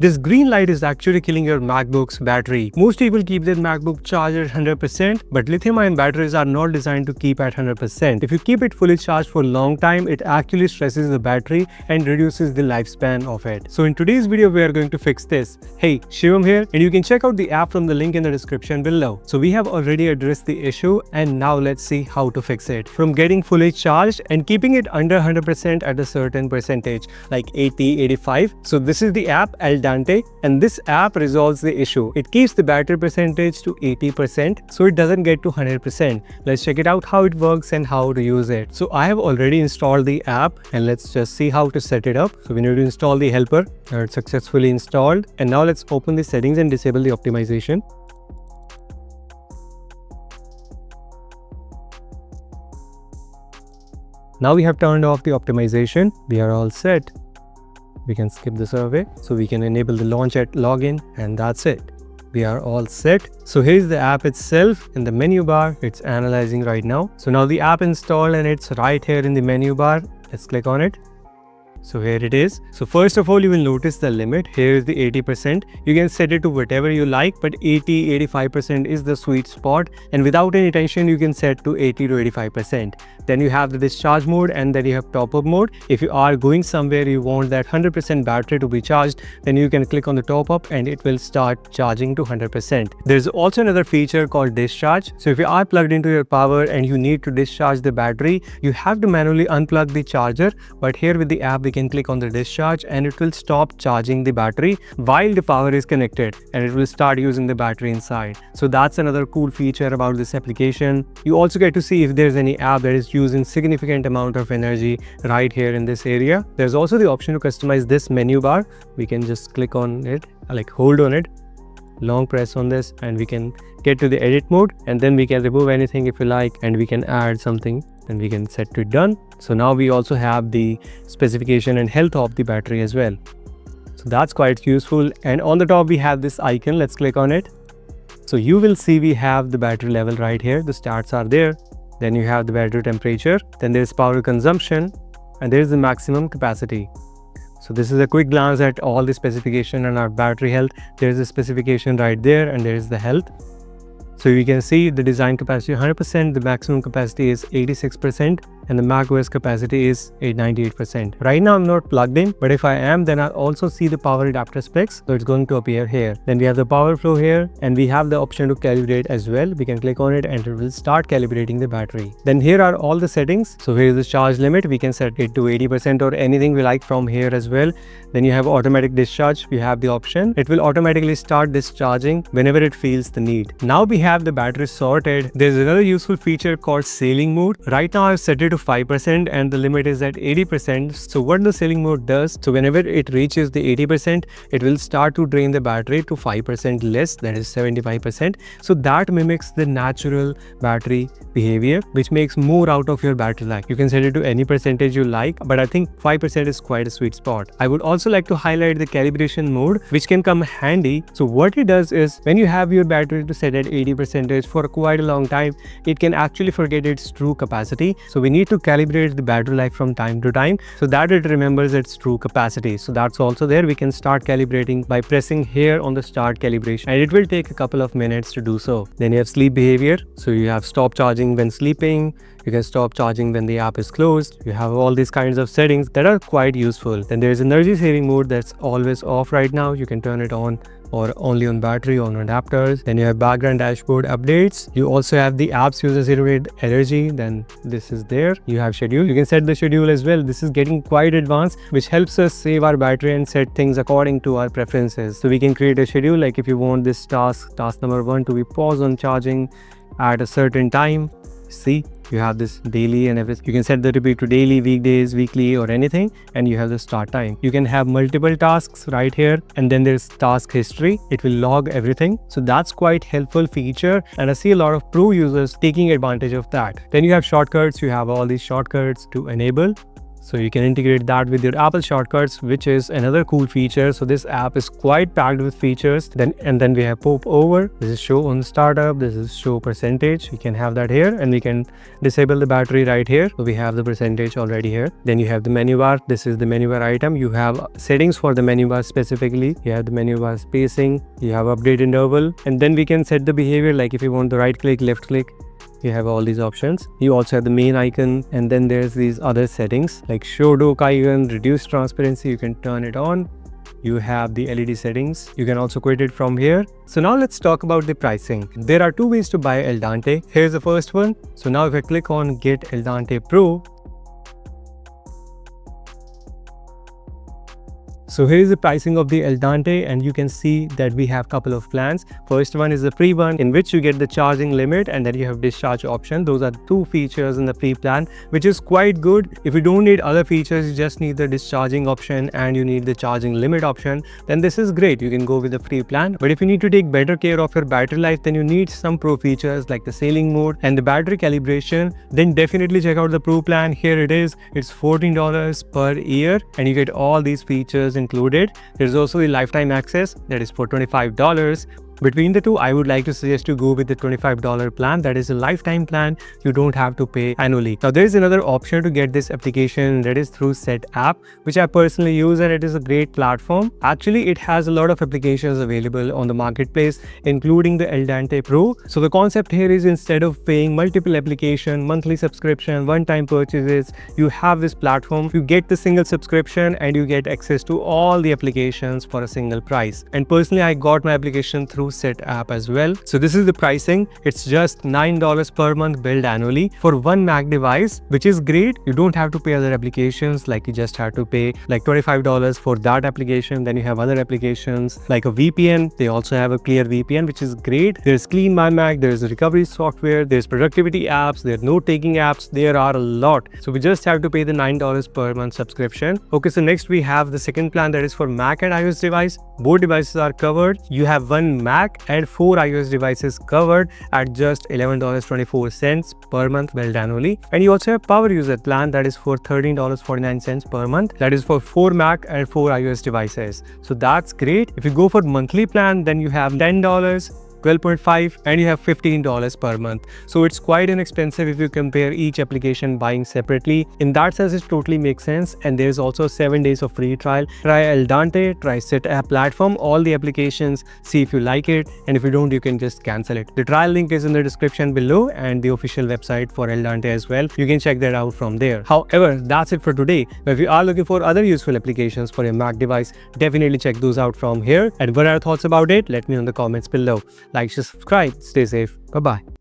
This green light is actually killing your MacBook's battery. Most people keep their MacBook charged at 100%, but lithium-ion batteries are not designed to keep at 100%. If you keep it fully charged for a long time, it actually stresses the battery and reduces the lifespan of it. So in today's video, we are going to fix this. Hey, Shivam here, and you can check out the app from the link in the description below. So we have already addressed the issue, and now let's see how to fix it. From getting fully charged and keeping it under 100% at a certain percentage, like 80, 85. So this is the app AlDente, and this app resolves the issue. It keeps the battery percentage to 80%, so it doesn't get to 100%. Let's check it out how it works and how to use it. So I have already installed the app, and let's just see how to set it up. So we need to install the helper. It's successfully installed, and now let's open the settings and disable the optimization. Now we have turned off the optimization. We are all set. We can skip the survey. So we can enable the launch at login, and that's it. We are all set. So here's the app itself. In the menu bar, it's analyzing right now. So now the app installed, and it's right here in the menu bar. Let's click on it. So here it is. So first of all, you will notice the limit. Here is the 80%. You can set it to whatever you like, but 80-85% is the sweet spot. And without any tension, you can set to 80-85%. Then you have the discharge mode, and then you have top-up mode. If you are going somewhere, you want that 100% battery to be charged, then you can click on the top-up and it will start charging to 100%. There's also another feature called Discharge. So if you are plugged into your power and you need to discharge the battery, you have to manually unplug the charger. But here with the app, we can click on the discharge and it will stop charging the battery while the power is connected, and it will start using the battery inside. So that's another cool feature about this application. You also get to see if there's any app that is using significant amount of energy right here in this area. There's also the option to customize this menu bar. We can just click on it, like hold on it, long press on this, and we can get to the edit mode, and then we can remove anything if you like, and we can add something, and we can set to done. So now we also have the specification and health of the battery as well. So that's quite useful. And on the top we have this icon. Let's click on it. So you will see we have the battery level right here. The stats are there. Then you have the battery temperature. Then there's power consumption, and there's the maximum capacity. So this is a quick glance at all the specification and our battery health. There's a specification right there, and there is the health. So you can see the design capacity 100%, the maximum capacity is 86%, and the macOS capacity is 98%. Right now I'm not plugged in, but if I am, then I'll also see the power adapter specs. So it's going to appear here. Then we have the power flow here, and we have the option to calibrate as well. We can click on it and it will start calibrating the battery. Then here are all the settings. So here is the charge limit. We can set it to 80% or anything we like from here as well. Then you have automatic discharge. We have the option. It will automatically start discharging whenever it feels the need. Now we have the battery sorted. There's another useful feature called sailing mode. Right now I've set it to 5% and the limit is at 80%. So what the sailing mode does, so whenever it reaches the 80%, it will start to drain the battery to 5% less, that is 75%. So that mimics the natural battery behavior, which makes more out of your battery life. You can set it to any percentage you like, but I think 5% is quite a sweet spot. I would also like to highlight the calibration mode, which can come handy. So what it does is, when you have your battery to set at 80% for quite a long time, it can actually forget its true capacity. So we need to calibrate the battery life from time to time so that it remembers its true capacity. So that's also there. We can start calibrating by pressing here on the start calibration, and it will take a couple of minutes to do so. Then you have sleep behavior. So you have stop charging when sleeping. You can stop charging when the app is closed. You have all these kinds of settings that are quite useful. Then there's energy saving mode that's always off right now. You can turn it on or only on battery or on adapters. Then you have background dashboard updates. You also have the apps user generated energy. Then this is there. You have schedule. You can set the schedule as well. This is getting quite advanced, which helps us save our battery and set things according to our preferences. So we can create a schedule, like if you want this task number 1 to be paused on charging at a certain time. See, you have this daily and everything. You can set the repeat to daily, weekdays, weekly, or anything, and you have the start time. You can have multiple tasks right here, and then there's task history. It will log everything. So that's quite helpful feature, and I see a lot of pro users taking advantage of that. Then you have shortcuts. You have all these shortcuts to enable. So you can integrate that with your Apple shortcuts, which is another cool feature. So this app is quite packed with features. Then we have pop over. This is show on startup. This is show percentage. We can have that here, and we can disable the battery right here. So we have the percentage already here. Then you have the menu bar. This is the menu bar item. You have settings for the menu bar specifically. You have the menu bar spacing. You have update interval, and then we can set the behavior, like if you want the right click, left click. You have all these options. You also have the main icon, and then there's these other settings like show dock icon, reduce transparency. You can turn it on. You have the LED settings. You can also quit it from here. So now let's talk about the pricing. There are two ways to buy AlDente. Here's the first one. So now if I click on Get AlDente Pro, so here is the pricing of the AlDente, and you can see that we have a couple of plans. First one is the free one, in which you get the charging limit, and then you have discharge option. Those are two features in the free plan, which is quite good. If you don't need other features, you just need the discharging option and you need the charging limit option, then this is great. You can go with the free plan. But if you need to take better care of your battery life, then you need some pro features like the sailing mode and the battery calibration, then definitely check out the pro plan. Here it is. It's $14 per year, and you get all these features included. There's also the lifetime access, that is for $25. Between the two, I would like to suggest you go with the $25 plan. That is a lifetime plan. You don't have to pay annually. Now there is another option to get this application, that is through Set app, which I personally use, and it is a great platform. Actually, it has a lot of applications available on the marketplace, including the AlDente Pro. So the concept here is, instead of paying multiple application, monthly subscription, one-time purchases, you have this platform. You get the single subscription and you get access to all the applications for a single price. And personally, I got my application through Set app as well. So this is the pricing. It's just $9 per month billed annually for one Mac device, which is great. You don't have to pay other applications, like you just have to pay like $25 for that application. Then you have other applications like a VPN. They also have a clear VPN, which is great. There's Clean My Mac, there's recovery software, there's productivity apps, there are note-taking apps. There are a lot. So we just have to pay the $9 per month subscription. Okay, so next we have the second plan, that is for Mac and iOS device. Both devices are covered. You have one Mac and 4 iOS devices covered at just $11.24 per month billed annually. And you also have power user plan, that is for $13.49 per month. That is for 4 Mac and 4 iOS devices. So that's great. If you go for monthly plan, then you have $10, $12.5, and you have $15 per month. So it's quite inexpensive if you compare each application buying separately. In that sense, it totally makes sense. And there's also 7 days of free trial. Try AlDente, try Set app platform, all the applications, see if you like it, and if you don't, you can just cancel it. The trial link is in the description below, and the official website for AlDente as well. You can check that out from there. However, that's it for today. But if you are looking for other useful applications for your Mac device, definitely check those out from here. And what are your thoughts about it? Let me know in the comments below. Like, share, subscribe, stay safe. Bye-bye.